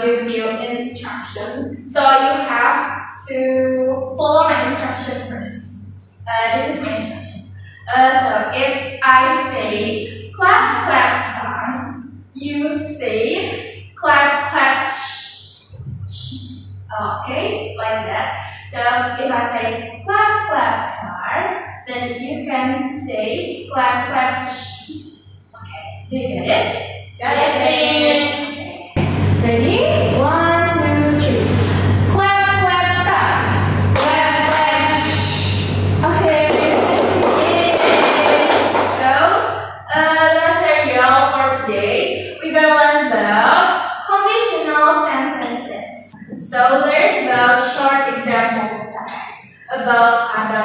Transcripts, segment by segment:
give you instruction. So you have to follow my instruction first. This is my instruction. So if I say clap, clap, start, you say clap, clap, shh, shh. Okay, like that. So if I say clap, clap, start, then you can say clap, clap, shh. Okay, do you get it? Yes, miss. Okay. Ready? 1, 2, 3. Clap, clap, start. Clap, clap. Okay. So, the material for today, we're gonna learn about conditional sentences. So there's about short example facts about ada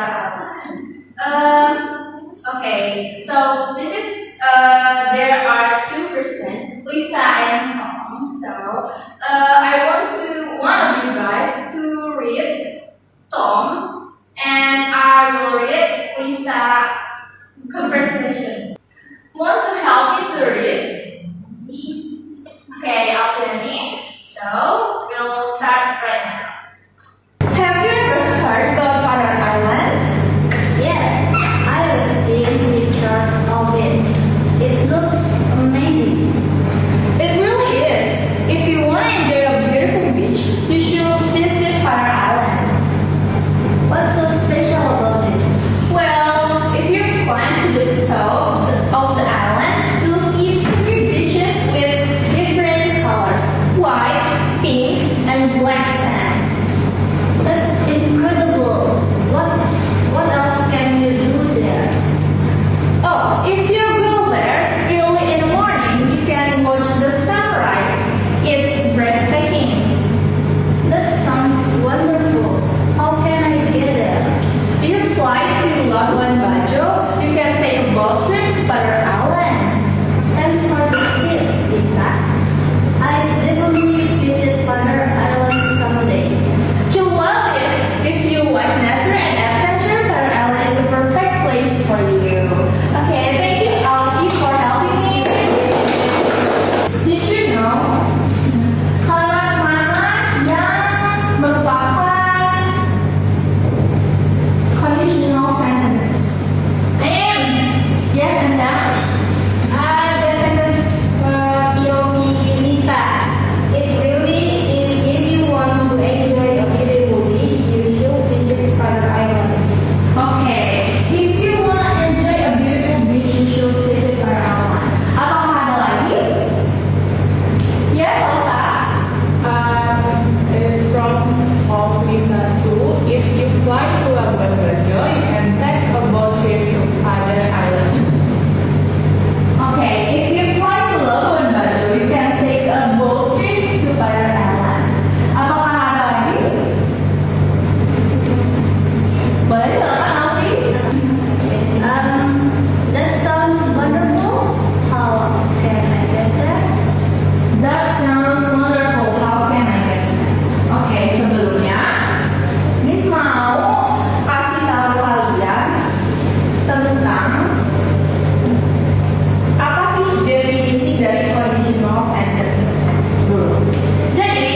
Alan. Okay. So this is there are two person, Lisa and Tom. So I want one of you guys to read Tom, and I will read Lisa conversation. Who wants to help me to read? Me. Okay, after me. So we'll start right now. Have you ever heard about Padar Island? Yes, I have seen pictures of it. It looks amazing. It really is. If you want to enjoy a beautiful beach, you should visit Padar Island. What's so special about it? Well, if you climb to the top of the island, you'll see three beaches with different colors: white, pink, and black sand. That's incredible. What else can you do there? Oh, if you go there early in the morning, you can watch the sunrise. It's breathtaking. That sounds wonderful. How can I get there? If you fly to Labuan Bajo, you can take a boat trip to Padar Island. Thanks for the tips, Lisa. I definitely visit Padar Island someday. You'll love it. If you like nature and adventure, Padar Island is the perfect place for you. Okay, thank you, Alfie, for helping me. Did you know kalimat mana yang merupakan conditional sentences? I am. Yes, and that. The sentence POV Lisa. It really is if you want to enjoy a beautiful beach, you should visit Padar Island. Okay, if you want to enjoy a beautiful beach, you should visit Padar Island. Apakah ada lagi? Yes, Elsa. It's from of Lisa too. If you fly to Labuan Bajo, you can take a boat trip to Padar Island. Okay, if you fly to Labuan Bajo, you can take a boat trip to Padar Island. Apakah ada lagi? Boleh silakan, Alfie. That sounds wonderful. How can I get there? That sounds wonderful. How can I get there? Oke, sebelumnya Miss mau kasih tahu kalian tentang apa sih definisi dari conditional sentences dulu. Jadi,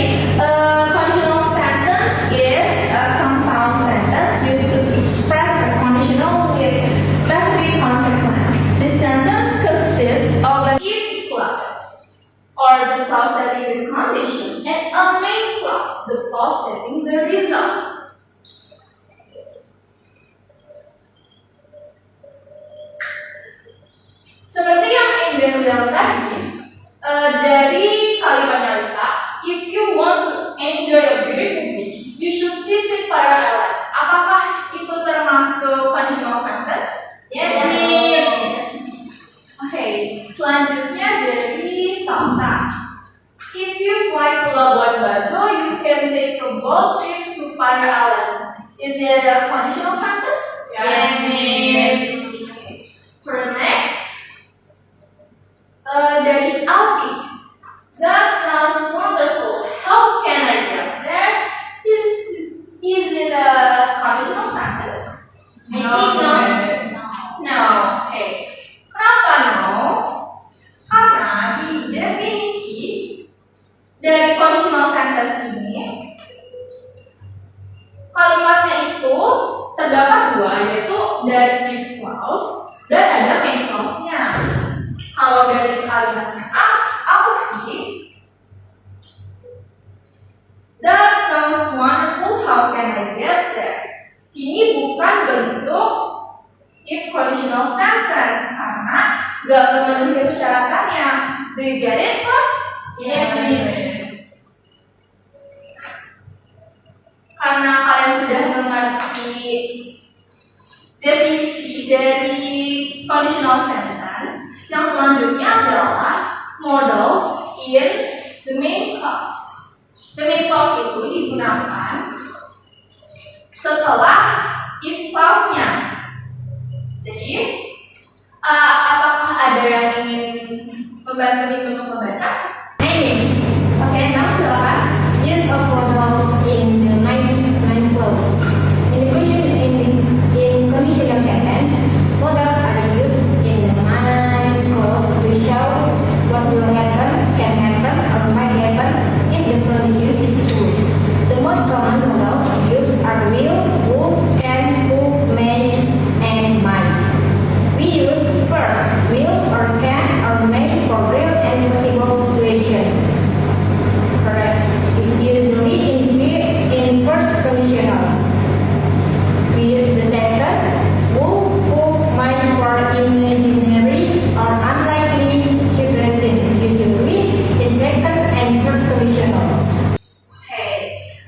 conditional sentence is a compound sentence used to express a conditional with specific consequence. This sentence consists of an if clause, or the clause stating the condition, and a main clause, the clause stating the result. Seperti yang Enda bilang tadi, dari kalimatnya Lisa, if you want to enjoy a beautiful beach, you should visit Padar Island. Apakah itu termasuk conditional sentence? Yes, miss. Oke, selanjutnya dari Salsa. If you fly to Labuan Bajo, you can take a boat trip to Padar Island. Is it a conditional sentence? Yes, miss. Okay. For the next, dari Alfie. That sounds wonderful. How can I get there? Is it a conditional sentence? I think no. No. Okay. Kenapa no? Karena di definisi dari conditional sentence ini, kalimatnya itu terdapat dua, yaitu dari if clause dan ada main clause-nya. Kalau dari kalimatnya aku think that sounds wonderful, how can I get there? Ini bukan bentuk if conditional sentence karena gak memenuhi persyaratannya. Do you get it, Mas? Yes, we do. Karena kalian sudah mengerti definisi dari conditional sentence, yang selanjutnya adalah model in the main clause. The main clause itu digunakan setelah if clause-nya. Jadi, apakah ada yang ingin membantu Miss untuk membaca? Yes. Okay, now silakan. Use of modals in the main clause. In the question in conditional sentence, modals are used in the main clause to show what will happen, can happen, or might happen if the condition is true. The most common modals used are will, would, can, who, may, and might. We use first, will, or can, or may for real and possible situation. Correct. Usually in first conditionals. We use the second, who, might for imaginary or unlikely situation. Usually in second and third conditionals. Oke,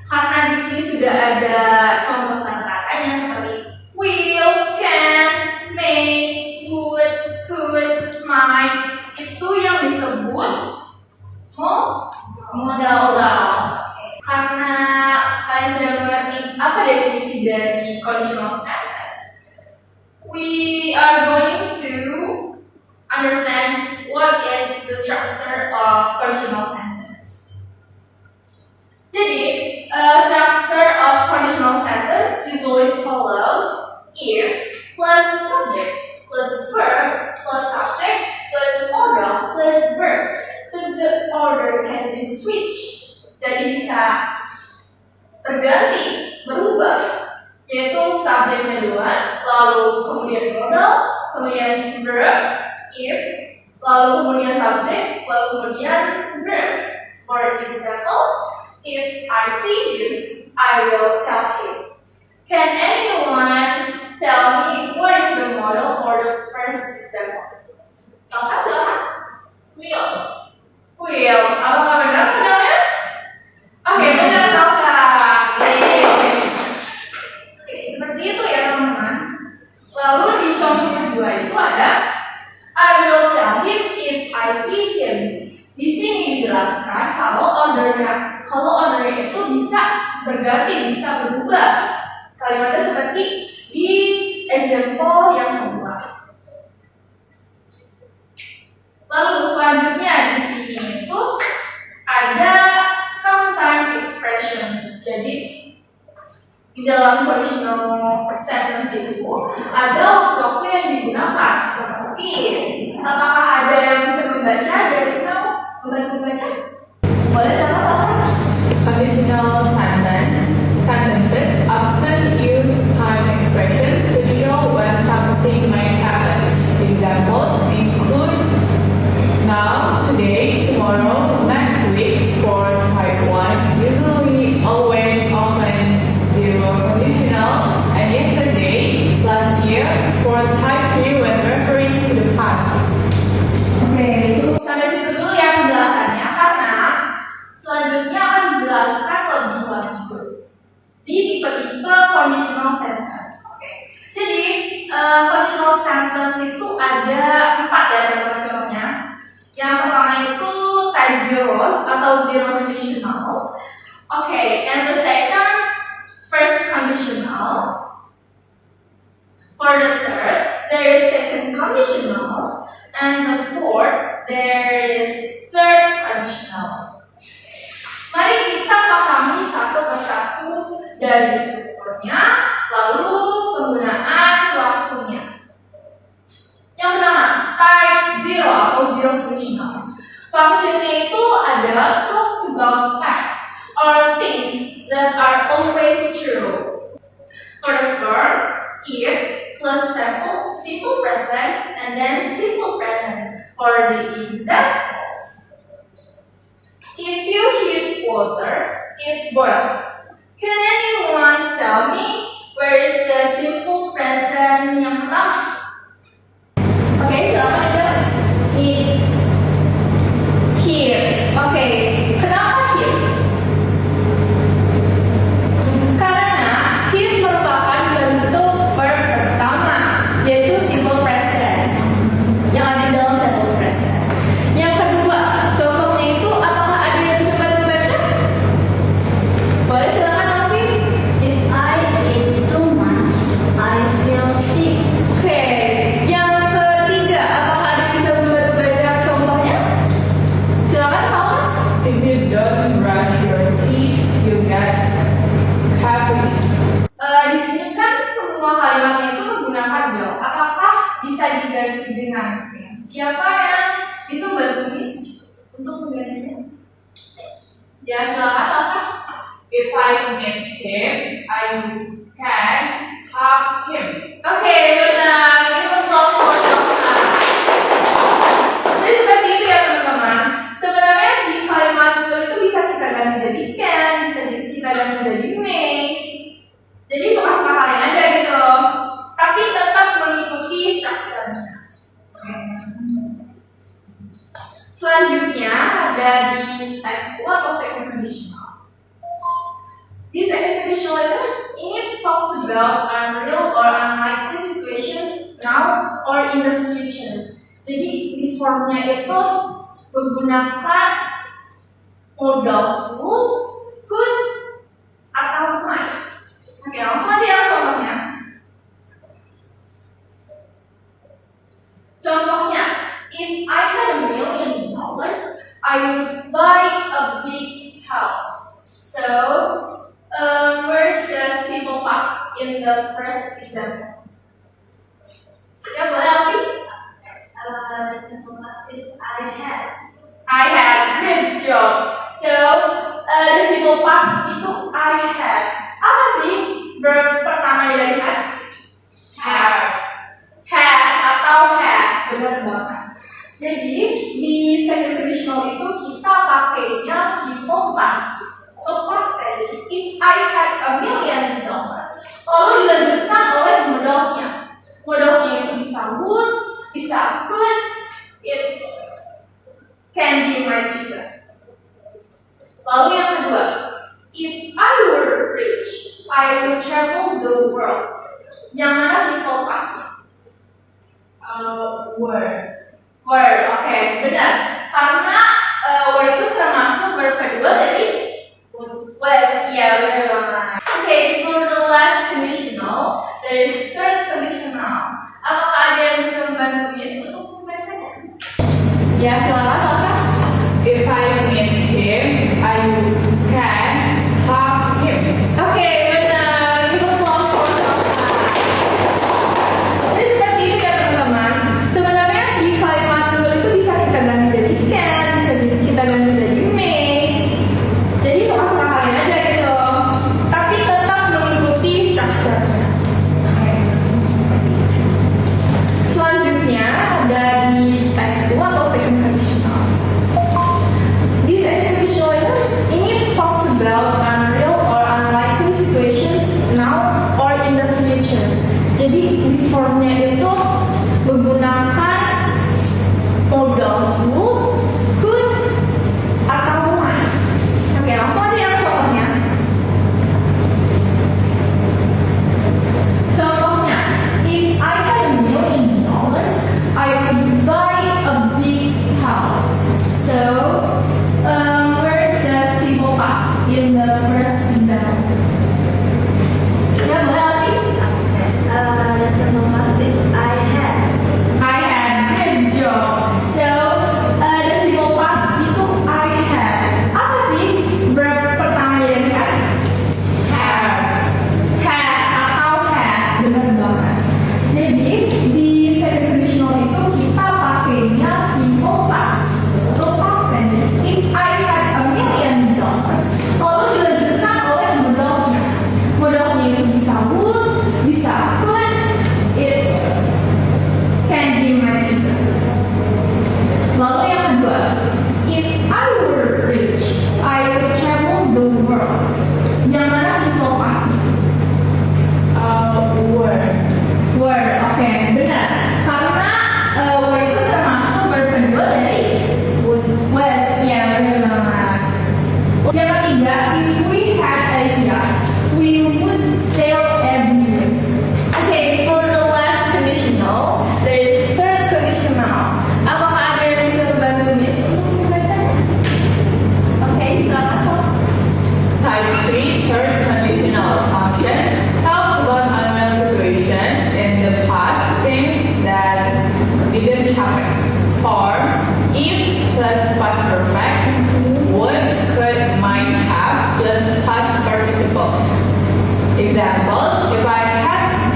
karena di sini sudah ada contoh kata-katanya seperti will, can, may, would, could, might, itu yang disebut modal. Karena kalian sudah mengerti apa definisi dari conditional sentence, we are going to understand what is the structure of conditional sentence. Jadi, structure of conditional sentence usually follows if plus subject plus verb plus subject plus modal plus verb. The order can be switched. Jadi bisa berganti, berubah, yaitu subjeknya duluan, lalu kemudian modal, kemudian verb, if, lalu kemudian subjek, lalu kemudian verb. For example, if I see him, I will tell him. Can anyone tell me what is the model for the first example? Silakan. Will. Apakah benar modalnya? Oke, benar Salsa. Oke, seperti itu ya teman-teman. Lalu di contoh kedua itu ada I will tell him if I see him. Di sini dijelaskan kalau ordernya itu bisa berganti, bisa berubah. Kalimatnya seperti di example yang kedua. Lalu selanjutnya di sini itu ada count time expressions. Jadi di dalam conditional sentence itu ada waktu-waktu yang digunakan seperti, apakah ada yang bisa membaca dari mau membantu membaca? Boleh sama-sama. Conditional sentences often use time expressions to show when something might happen. Examples include now, today, tomorrow, next week. For type 1, usually always open zero conditional, and yesterday, last year. For type 3, when referring to the past. Oke, cukup sampai situ dulu ya penjelasannya, karena selanjutnya akan dijelaskan lebih lanjut di tipe-tipe conditional sentence. Oke, jadi conditional sentence itu ada 4 ya teman-teman contohnya. Yang pertama itu type 0 atau zero conditional. Okay, and the second, first conditional. For the third, there is second conditional. And the fourth, there is third conditional. Mari kita pahami satu persatu dari strukturnya, lalu penggunaan waktunya. Yang pertama, type 0 atau zero conditional. Functionnya itu adalah talks about water, it boils. Can anyone tell me where is the simple present yang pertama? Oke, silakan dijawab. It Here. Oke, kenapa here? Karena here merupakan bentuk verb pertama, yaitu simple present yang ada di dalam simple present. Yang kedua, contohnya itu apakah ada yang bisa bantu baca? Boleh silakan Alfi. If I eat too much, I feel sick. Oke, yang ketiga, apakah ada yang bisa membantu baca contohnya? Silakan Salsa. If you don't brush your teeth, you get cavities. Di sini kan semua kalimatnya itu menggunakan will. Apakah bisa diganti dengan can? Siapa yang bisa membantu Miss untuk menggantinya? Ya, silakan Salsa. If I meet him, I can have him. Oke, benar. Itu applause for Salsa. Jadi seperti itu ya teman-teman. Sebenarnya di kalimat will itu bisa kita ganti jadi can, bisa kita ganti jadi may. Jadi suka-suka kalian aja gitu. Tapi tetap mengikuti structure-nya. Selanjutnya ada di type 2 atau second conditional. Di second conditional itu ini talks about unreal or unlikely situations now or in the future. Jadi di formnya itu menggunakan modals would, could, atau might. Oke, langsung aja ya contohnya. Contohnya, if I had $1,000,000, I would buy a big house. So, where's the simple past in the first example? Ya, boleh Alfi? The simple past is I had. I had. Good job. So, the simple past itu I had. Apa sih verb pertama dari had? Have. Had atau has. Benar banget. Jadi, di second conditional itu kita pakainya simple past. Atau past tense. If I had $1,000,000. Lalu dilanjutkan oleh modalsnya. Modalsnya itu bisa would, bisa could, it can be might juga. Lalu yang kedua, if I were rich, I would travel the world. Yang mana simple past-nya? Were. Were, oke, benar. Karena were itu termasuk verb kedua dari was, ya benar banget. Oke, for the last conditional, there is third conditional. Apakah ada yang bisa membantu Miss untuk membacanya? Ya, silakan Salsa. If I meet him, I can have him. Oke, benar. Itu applause for Salsa. Jadi seperti itu ya teman-teman. Sebenarnya di kalimat will itu bisa kita ganti jadi can, bisa kita ganti jadi may. Jadi suka-suka kalian aja gitu. Tapi tetap mengikuti structure-nya. Selanjutnya ada di type 2 atau second conditional. Di second conditional itu ini talks about unreal or unlikely situations now or in the future. Jadi di formnya itu menggunakan modals would, could, atau might. Oke, langsung aja yang contohnya. Contohnya, if I had $1,000,000, I would buy a big house. So, where's the simple past in the first example? Ya, boleh Alfi? The simple past is I had. I had. Good job. So, the simple past itu I had. Apa sih verb pertama yang had? Have. Had atau has. Benar banget. Jadi, di second conditional itu kita pakainya simple past atau past tense. If I had $1,000,000, lalu dilanjutkan if we had a yacht, we would sail everywhere. Okay, for the last conditional, there is third conditional. Apakah ada yang bisa membantu Miss untuk membacanya? Oke, silakan selesai. Type 3, third conditional function, talks about unknown situations in the past, things that didn't happen. For if plus past perfect, would, could, might have plus past participle. Examples, if I had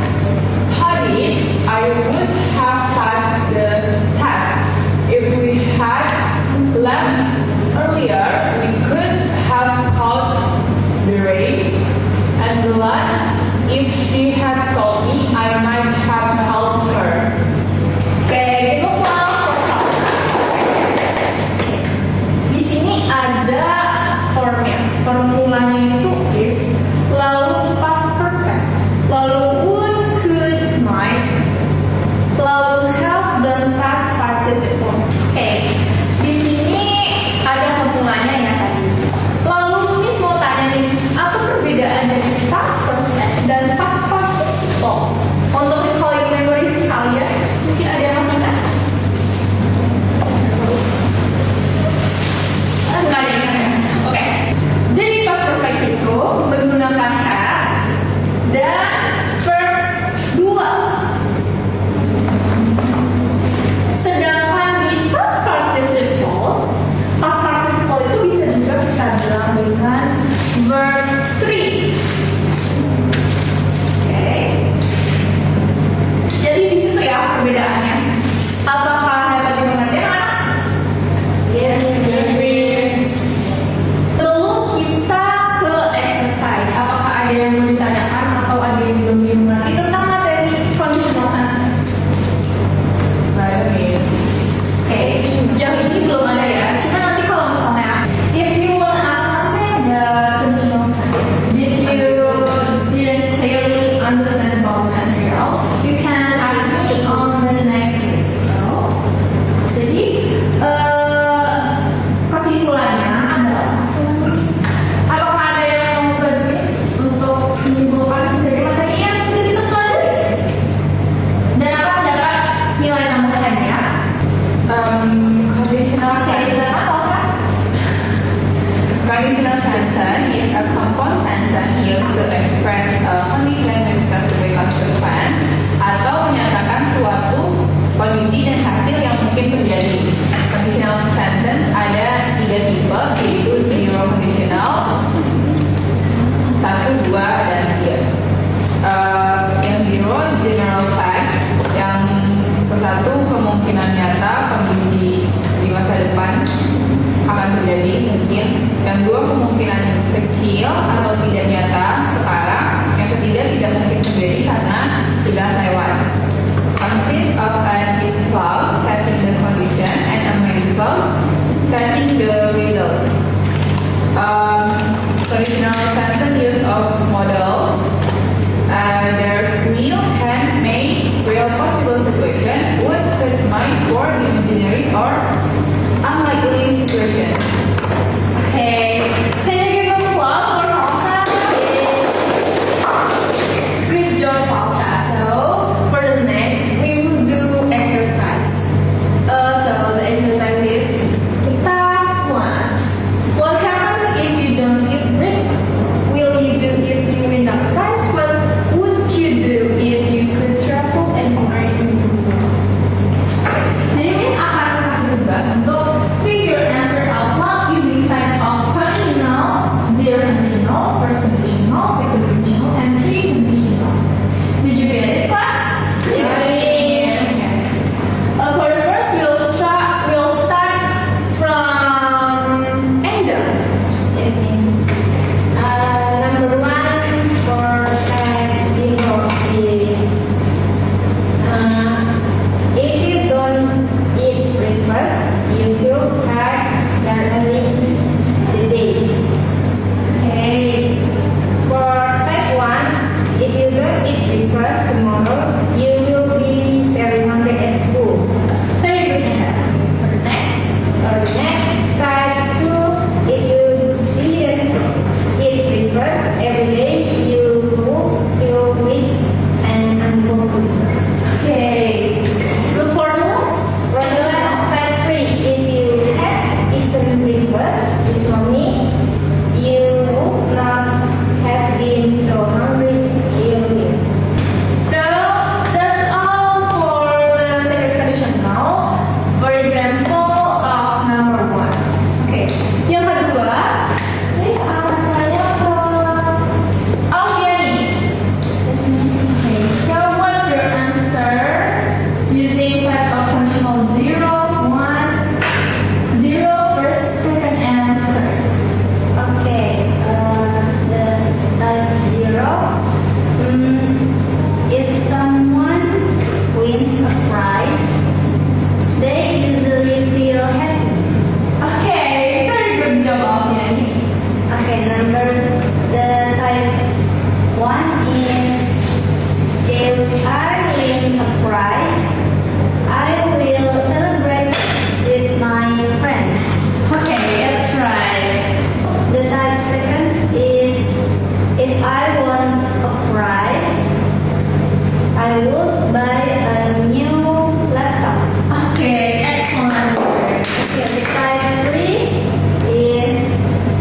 studied, I would have passed the test. If we had left earlier, we could have called the rain. And the last, if she had told me, I might have helped her. Oke, kita pulang. Di sini ada formnya. Formulanya itu if, lalu past perfect, lalu would, could, might, lalu have, dan past participle. Oke, di sini ada formulanya ya tadi. Lalu Miss mau tanya nih, apa perbedaan dari past perfect dan past participle? Untuk recalling memories kalian, mungkin ada yang masih ingat? Enggak ada yang ingat. Oke. Jadi past perfect itu menggunakan have dan verb 2. Sedangkan di past participle itu bisa juga kita bilang dengan verb 3. Oke. Jadi di situ ya perbedaannya. Apakah dapat dimengerti anak? Yes, yes. Lalu kita ke exercise. Apakah ada yang mau ditanyakan atau ada yang belum dimengerti tentang materi conditional sentence? Right. Oke, sejauh ini belum ada ya. Cuma nanti kalau misalnya, if you want to ask something, the conditional sentence, if you didn't clearly understand about material, you can ask me on the next week. So, jadi kesimpulannya adalah, apakah ada yang mau bertulis untuk menyimpulkan dari materi yang sudah kita pelajari? Dan akan dapat nilai tambahannya? Conditional sentence is a compound sentence used to express a condition with specific consequence atau menyatakan suatu kondisi dan hasil yang mungkin terjadi. Conditional sentence ada 3 tipe, yaitu zero conditional, 1, 2, dan 3. Yang zero general fact, yang satu kemungkinan nyata kondisi di masa depan akan terjadi mungkin, yang 2 kemungkinan kecil atau tidak nyata sekarang, yang ketiga tidak mungkin terjadi karena sudah lewat. Consists of an if clause stating the condition and a main clause stating the result. Conditional sentence use of models. There's will, can, may, real, possible situation, would, could, might, or imaginary or unlikely situation. Okay, can you give applause for Salsa? answer. The type 1 is, if I win a prize, I will celebrate with my friends. Okay, that's right. The type 2 is, if I won a prize, I would buy a new laptop. Okay, excellent. The type 3 is,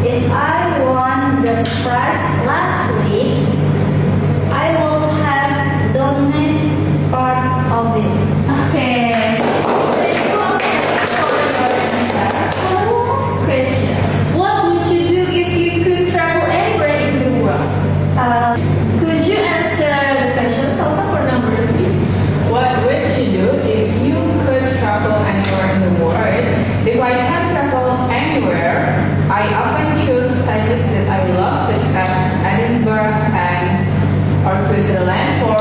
if I won the prize last week, I will have donated part of it. Okay. Thank you all for the answer. Last question. What would you do if you could travel anywhere in the world? Could you answer the questions also for number 3? What would you do if you could travel anywhere in the world? If I can travel anywhere, I often choose places that I love, such as Edinburgh and or Switzerland, for